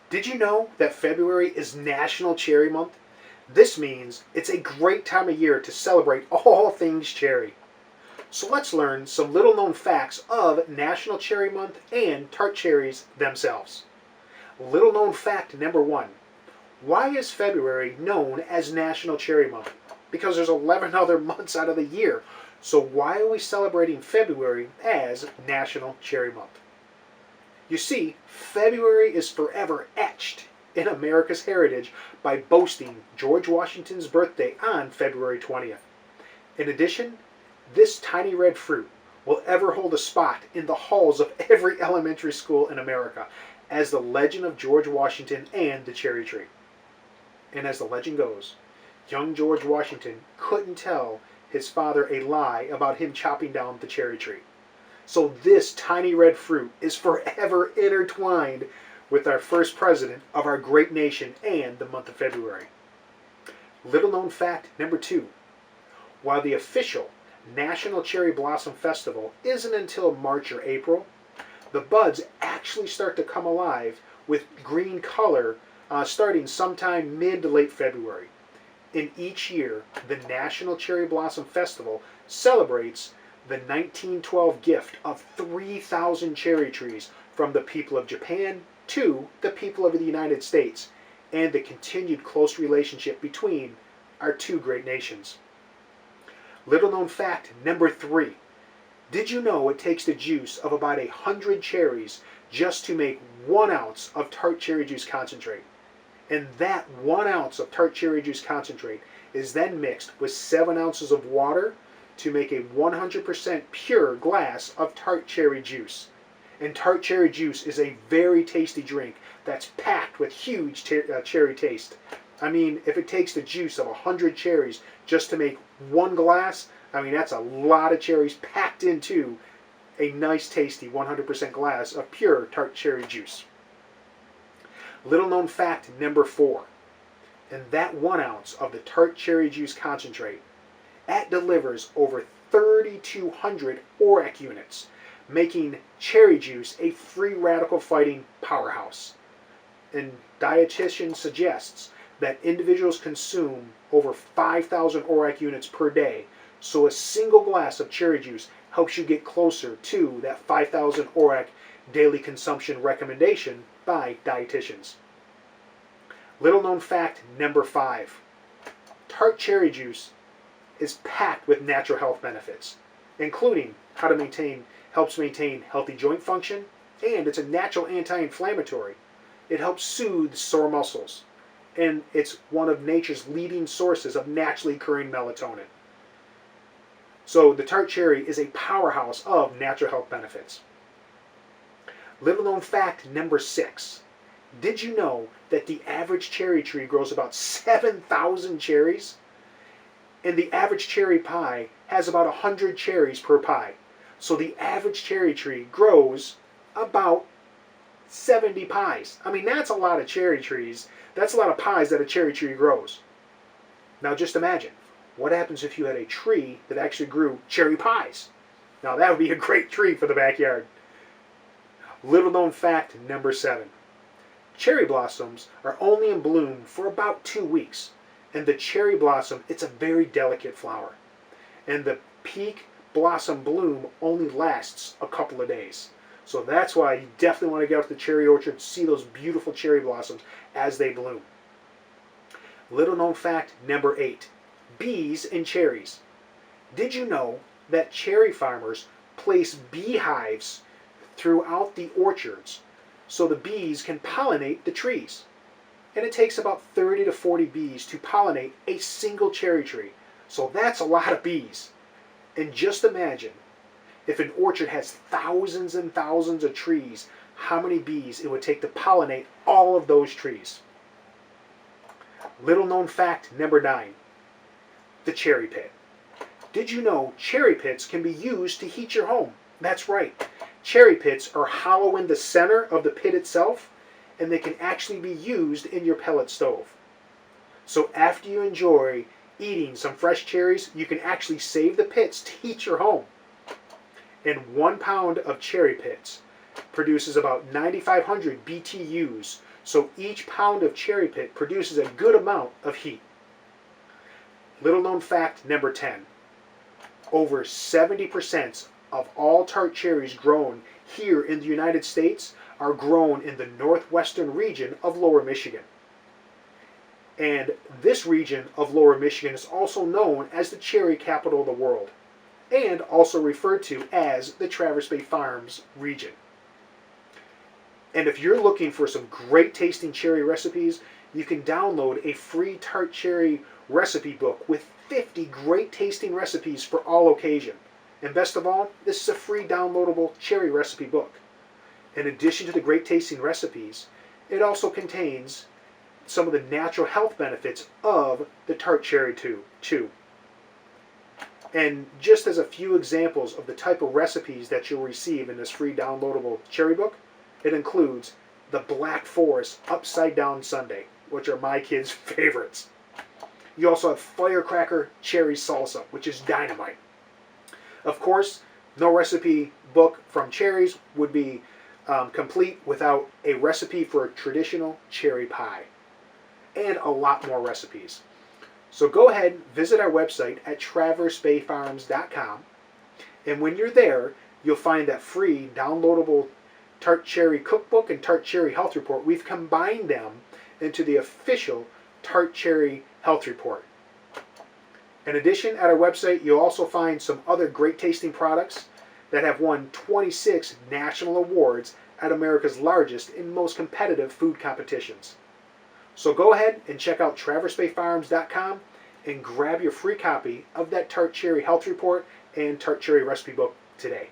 Did you know that February is National Cherry Month? This means it's a great time of year to celebrate all things cherry. So let's learn some little known facts of National Cherry Month and tart cherries themselves. Little known fact number one. Why is February known as National Cherry Month? Because there's 11 other months out of the year. So why are we celebrating February as National Cherry Month? You see, February is forever etched in America's heritage by boasting George Washington's birthday on February 20th. In addition, this tiny red fruit will ever hold a spot in the halls of every elementary school in America as the legend of George Washington and the cherry tree. And as the legend goes, young George Washington couldn't tell his father a lie about him chopping down the cherry tree. So this tiny red fruit is forever intertwined with our first president of our great nation and the month of February. Little known fact number two. While the official National Cherry Blossom Festival isn't until March or April, the buds actually start to come alive with green color starting sometime mid to late February. In each year, the National Cherry Blossom Festival celebrates the 1912 gift of 3,000 cherry trees from the people of Japan to the people of the United States, and the continued close relationship between our two great nations. Little known fact number three. Did you know it takes the juice of about 100 cherries just to make 1 ounce of tart cherry juice concentrate? And that 1 ounce of tart cherry juice concentrate is then mixed with 7 ounces of water to make a 100% pure glass of tart cherry juice. And tart cherry juice is a very tasty drink that's packed with huge cherry taste. I mean, if it takes the juice of 100 cherries just to make 1 glass, I mean, that's a lot of cherries packed into a nice tasty 100% glass of pure tart cherry juice. Little known fact number four. And that 1 ounce of the tart cherry juice concentrate, that delivers over 3,200 ORAC units, making cherry juice a free radical fighting powerhouse. And dietitian suggests that individuals consume over 5,000 ORAC units per day, so a single glass of cherry juice helps you get closer to that 5,000 ORAC daily consumption recommendation by dietitians. Little known fact number five. Tart cherry juice is packed with natural health benefits, including helps maintain healthy joint function, and it's a natural anti-inflammatory. It helps soothe sore muscles, and it's one of nature's leading sources of naturally occurring melatonin. So the tart cherry is a powerhouse of natural health benefits. Little known fact number six. Did you know that the average cherry tree grows about 7,000 cherries? And the average cherry pie has about 100 cherries per pie. So the average cherry tree grows about 70 pies. I mean, that's a lot of cherry trees. That's a lot of pies that a cherry tree grows. Now just imagine, what happens if you had a tree that actually grew cherry pies? Now that would be a great tree for the backyard. Little known fact number seven. Cherry blossoms are only in bloom for about 2 weeks. And the cherry blossom, it's a very delicate flower. And the peak blossom bloom only lasts a couple of days. So that's why you definitely want to get out to the cherry orchard and see those beautiful cherry blossoms as they bloom. Little known fact number eight. Bees and cherries. Did you know that cherry farmers place beehives throughout the orchards so the bees can pollinate the trees? And it takes about 30 to 40 bees to pollinate a single cherry tree. So that's a lot of bees. And just imagine, if an orchard has thousands and thousands of trees, how many bees it would take to pollinate all of those trees. Little known fact number nine. The cherry pit. Did you know cherry pits can be used to heat your home? That's right. Cherry pits are hollow in the center of the pit itself, and they can actually be used in your pellet stove. So after you enjoy eating some fresh cherries, you can actually save the pits to heat your home. And 1 pound of cherry pits produces about 9,500 BTUs, so each pound of cherry pit produces a good amount of heat. Little known fact number 10. Over 70% of all tart cherries grown here in the United States are grown in the northwestern region of Lower Michigan. And this region of Lower Michigan is also known as the cherry capital of the world, and also referred to as the Traverse Bay Farms region. And if you're looking for some great tasting cherry recipes, you can download a free tart cherry recipe book with 50 great tasting recipes for all occasion. And best of all, this is a free downloadable cherry recipe book. In addition to the great tasting recipes, it also contains some of the natural health benefits of the tart cherry chew. And just as a few examples of the type of recipes that you'll receive in this free downloadable cherry book, it includes the Black Forest Upside Down Sundae, which are my kids' favorites. You also have Firecracker Cherry Salsa, which is dynamite. Of course, no recipe book from cherries would be complete without a recipe for a traditional cherry pie, and a lot more recipes. So go ahead, visit our website at traversebayfarms.com, and when you're there, you'll find that free downloadable tart cherry cookbook and tart cherry health report. We've combined them into the official tart cherry health report. In addition, at our website, you'll also find some other great tasting products that have won 26 national awards at America's largest and most competitive food competitions. So go ahead and check out traversebayfarms.com and grab your free copy of that tart cherry health report and tart cherry recipe book today.